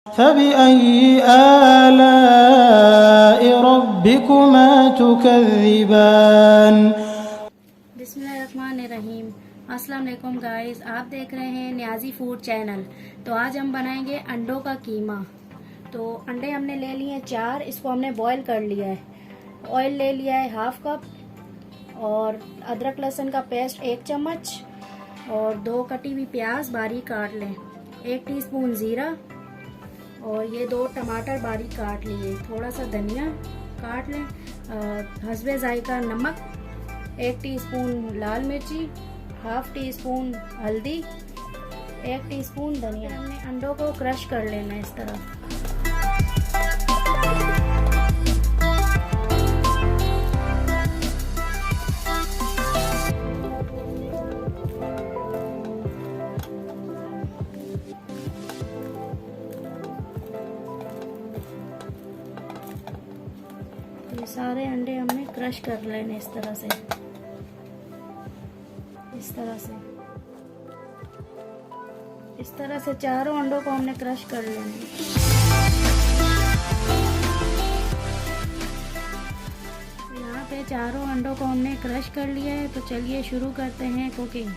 फबिअय्यि आलाइ रब्बिकुमा तुकज़्ज़िबान। बिस्मिल्लाहिर्रहमानिर्रहीम। अस्सलाम वालेकुम गाइस, आप देख रहे हैं नियाजी फूड चैनल। तो आज हम बनाएंगे अंडों का कीमा। तो अंडे हमने ले लिए हैं 4, इसको हमने बॉईल कर लिया है। ऑयल ले लिया है 1/2 कप और अदरक लहसुन का पेस्ट 1 चम्मच और 2 कटी हुई प्याज बारीक काट लें, 1 टीस्पून ज़ीरा और ये 2 टमाटर बारीक काट लिए, थोड़ा सा धनिया काट लें, हस्बे जायका नमक, 1 टीस्पून लाल मिर्ची, 1/2 टीस्पून हल्दी, 1 टीस्पून धनिया। हमने अंडों को क्रश कर लेना है इस तरह। ये सारे अंडे हमने क्रश कर लेने इस तरह से, इस तरह से चारों अंडों को हमने क्रश कर लेना। यहाँ पे चारों अंडों को हमने क्रश कर लिया है। तो चलिए शुरू करते हैं कुकिंग।